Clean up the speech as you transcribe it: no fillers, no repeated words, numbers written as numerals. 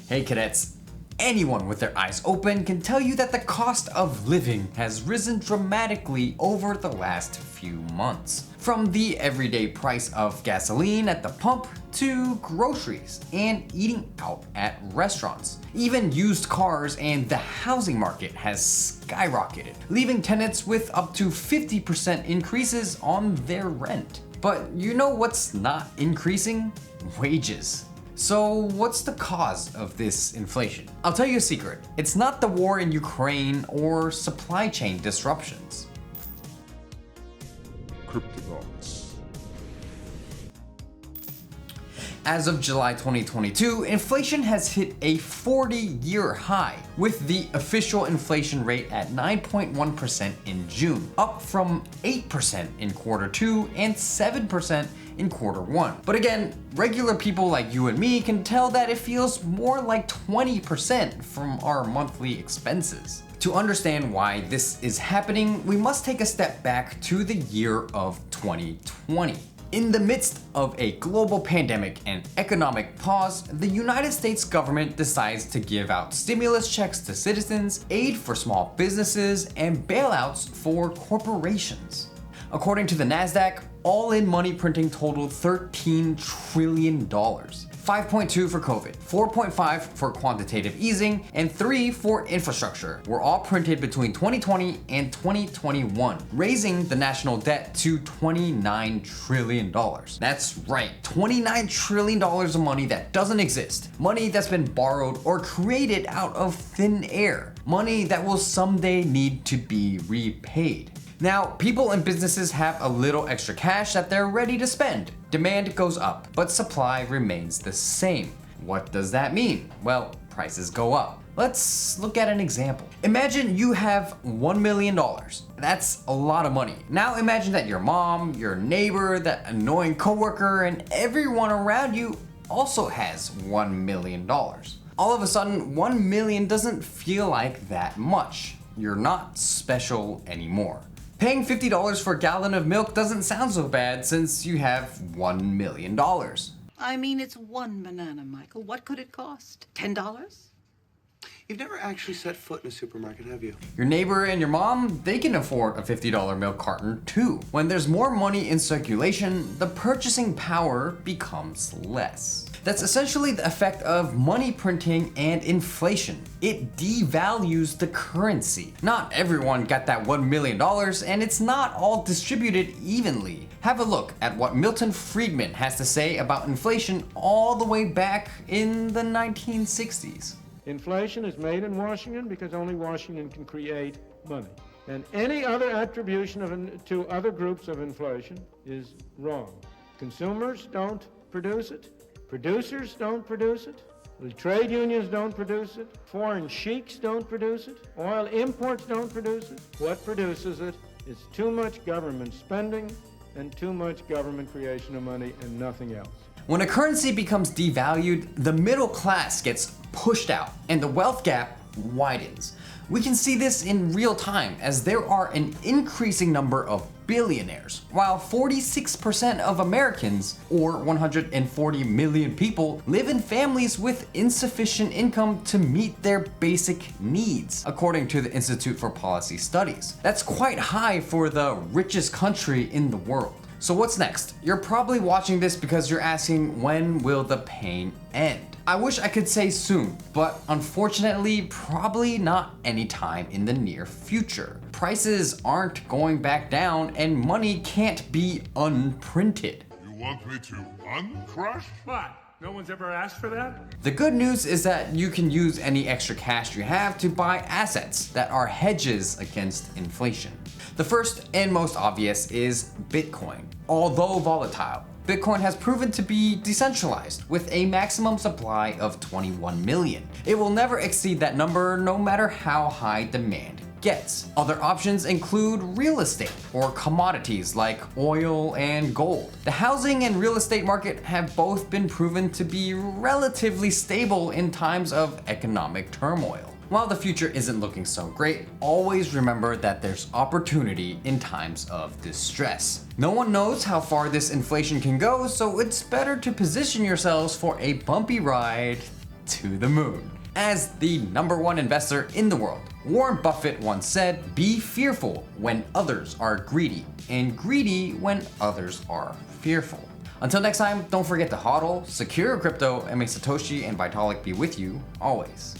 Hey cadets, anyone with their eyes open can tell you that the cost of living has risen dramatically over the last few months. From the everyday price of gasoline at the pump to groceries and eating out at restaurants. Even used cars and the housing market has skyrocketed, leaving tenants with up to 50% increases on their rent. But you know what's not increasing? Wages. So what's the cause of this inflation? I'll tell you a secret. It's not the war in Ukraine or supply chain disruptions. Cryptonauts. As of July 2022, inflation has hit a 40-year high, with the official inflation rate at 9.1% in June, up from 8% in Q2 and 7% in Q1. But again, regular people like you and me can tell that it feels more like 20% from our monthly expenses. To understand why this is happening, we must take a step back to the year of 2020. In the midst of a global pandemic and economic pause, the United States government decides to give out stimulus checks to citizens, aid for small businesses, and bailouts for corporations. According to the NASDAQ, all-in money printing totaled $13 trillion. 5.2 for COVID, 4.5 for quantitative easing, and 3 for infrastructure were all printed between 2020 and 2021, raising the national debt to $29 trillion. That's right, $29 trillion of money that doesn't exist. Money that's been borrowed or created out of thin air. Money that will someday need to be repaid. Now, people and businesses have a little extra cash that they're ready to spend. Demand goes up, but supply remains the same. What does that mean? Well, prices go up. Let's look at an example. Imagine you have $1 million. That's a lot of money. Now imagine that your mom, your neighbor, that annoying coworker, and everyone around you also has $1 million. All of a sudden, 1 million doesn't feel like that much. You're not special anymore. Paying $50 for a gallon of milk doesn't sound so bad since you have $1 million. I mean, it's one banana, Michael. What could it cost? $10? You've never actually set foot in a supermarket, have you? Your neighbor and your mom, they can afford a $50 milk carton too. When there's more money in circulation, the purchasing power becomes less. That's essentially the effect of money printing and inflation. It devalues the currency. Not everyone got that $1 million, and it's not all distributed evenly. Have a look at what Milton Friedman has to say about inflation all the way back in the 1960s. Inflation is made in Washington because only Washington can create money. And any other attribution to other groups of inflation is wrong. Consumers don't produce it. Producers don't produce it. The trade unions don't produce it. Foreign sheiks don't produce it. Oil imports don't produce it. What produces it is too much government spending and too much government creation of money and nothing else. When a currency becomes devalued, the middle class gets pushed out and the wealth gap widens. We can see this in real time as there are an increasing number of billionaires, while 46% of Americans, or 140 million people, live in families with insufficient income to meet their basic needs, according to the Institute for Policy Studies. That's quite high for the richest country in the world. So what's next? You're probably watching this because you're asking, when will the pain end? I wish I could say soon, but unfortunately, probably not anytime in the near future. Prices aren't going back down and money can't be unprinted. You want me to uncrush? What? No one's ever asked for that? The good news is that you can use any extra cash you have to buy assets that are hedges against inflation. The first and most obvious is Bitcoin. Although volatile, Bitcoin has proven to be decentralized with a maximum supply of 21 million. It will never exceed that number no matter how high demand gets. Other options include real estate or commodities like oil and gold. The housing and real estate market have both been proven to be relatively stable in times of economic turmoil. While the future isn't looking so great, always remember that there's opportunity in times of distress. No one knows how far this inflation can go, so it's better to position yourselves for a bumpy ride to the moon. As the #1 investor in the world, Warren Buffett once said, "Be fearful when others are greedy, and greedy when others are fearful." Until next time, don't forget to hodl, secure your crypto, and may Satoshi and Vitalik be with you always.